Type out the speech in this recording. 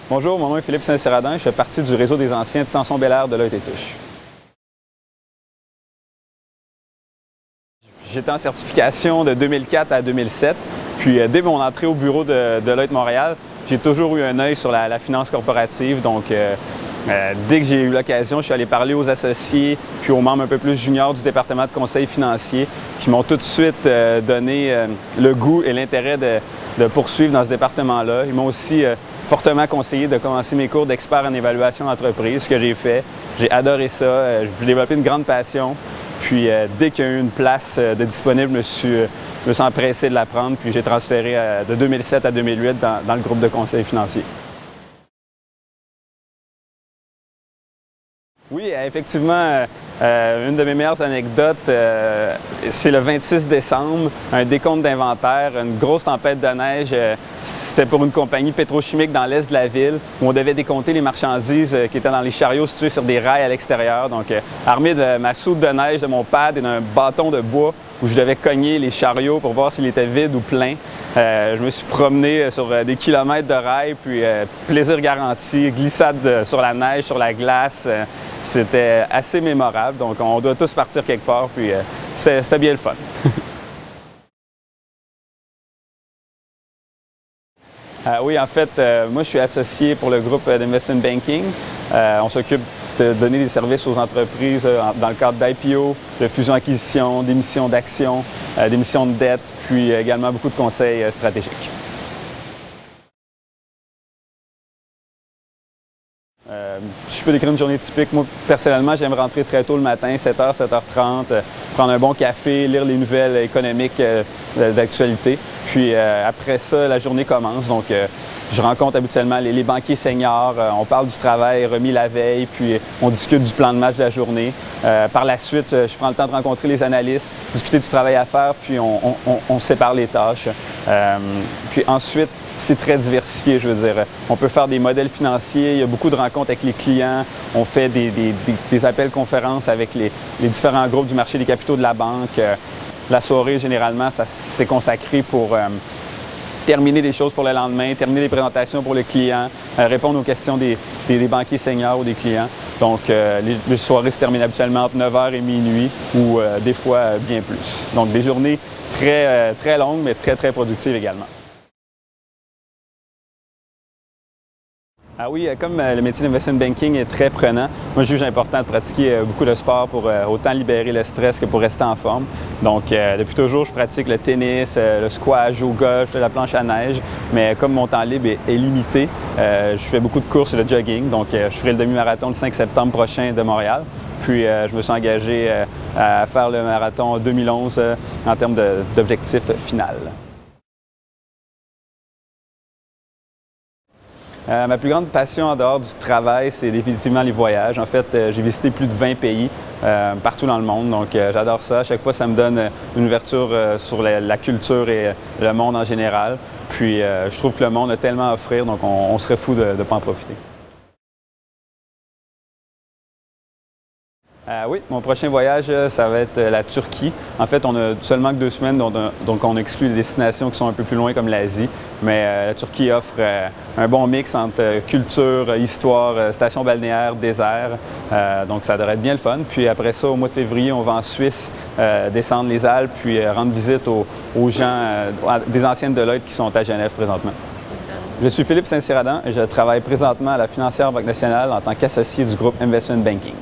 Bonjour, mon nom est Philippe Saint-Cyradin, je fais partie du réseau des anciens de Samson-Bel-Air, Deloitte et Touche. J'étais en certification de 2004 à 2007, puis dès mon entrée au bureau de Deloitte Montréal, j'ai toujours eu un œil sur la finance corporative, donc dès que j'ai eu l'occasion, je suis allé parler aux associés, puis aux membres un peu plus juniors du département de conseil financier, qui m'ont tout de suite donné le goût et l'intérêt de poursuivre dans ce département-là. Ils m'ont aussi fortement conseillé de commencer mes cours d'expert en évaluation d'entreprise, ce que j'ai fait. J'ai adoré ça, j'ai développé une grande passion. Puis dès qu'il y a eu une place de disponible, je me suis empressé de la prendre, puis j'ai transféré de 2007 à 2008 dans le groupe de conseil financier. Oui, effectivement, une de mes meilleures anecdotes, c'est le 26 décembre, un décompte d'inventaire, une grosse tempête de neige. C'était pour une compagnie pétrochimique dans l'est de la ville où on devait décompter les marchandises qui étaient dans les chariots situés sur des rails à l'extérieur. Donc, armé de ma soude de neige, de mon pad et d'un bâton de bois où je devais cogner les chariots pour voir s'il était vide ou plein. Je me suis promené sur des kilomètres de rails, puis plaisir garanti, glissade sur la neige, sur la glace. C'était assez mémorable, donc on doit tous partir quelque part, puis c'était bien le fun. Oui, en fait, moi je suis associé pour le groupe d'Investment Banking. On s'occupe de donner des services aux entreprises dans le cadre d'IPO, de fusion-acquisition, d'émissions d'actions, d'émissions de dettes, puis également beaucoup de conseils stratégiques. Si je peux décrire une journée typique, moi personnellement j'aime rentrer très tôt le matin, 7h, 7h30, prendre un bon café, lire les nouvelles économiques d'actualité. Puis après ça, la journée commence. Donc je rencontre habituellement les banquiers seniors, on parle du travail remis la veille, puis on discute du plan de match de la journée. Par la suite, je prends le temps de rencontrer les analystes, discuter du travail à faire, puis on sépare les tâches. Puis ensuite, c'est très diversifié, je veux dire. On peut faire des modèles financiers, il y a beaucoup de rencontres avec les clients, on fait des appels conférences avec les différents groupes du marché des capitaux de la banque. La soirée, généralement, ça s'est consacré pour terminer des choses pour le lendemain, terminer des présentations pour les clients, répondre aux questions des banquiers seniors ou des clients. Donc, les soirées se terminent habituellement entre 9h et minuit ou des fois bien plus. Donc, des journées très longues, mais très productives également. Ah oui, comme le métier d'investment banking est très prenant, moi je juge important de pratiquer beaucoup de sport pour autant libérer le stress que pour rester en forme. Donc depuis toujours, je pratique le tennis, le squash, au golf, la planche à neige, mais comme mon temps libre est limité, je fais beaucoup de courses et de jogging. Donc je ferai le demi-marathon le 5 septembre prochain de Montréal. Puis je me suis engagé à faire le marathon 2011 en termes d'objectif final. Ma plus grande passion en dehors du travail, c'est définitivement les voyages. En fait, j'ai visité plus de 20 pays partout dans le monde, donc j'adore ça. À chaque fois, ça me donne une ouverture sur la culture et le monde en général. Puis je trouve que le monde a tellement à offrir, donc on serait fou de ne pas en profiter. Oui, mon prochain voyage, ça va être la Turquie. En fait, on a seulement que 2 semaines, donc on exclut les destinations qui sont un peu plus loin comme l'Asie. Mais la Turquie offre un bon mix entre culture, histoire, station balnéaire, désert. Donc ça devrait être bien le fun. Puis après ça, au mois de février, on va en Suisse descendre les Alpes, puis rendre visite aux gens, des anciennes Deloitte qui sont à Genève présentement. Je suis Philippe Saint-Cyradin et je travaille présentement à la financière Banque nationale en tant qu'associé du groupe Investment Banking.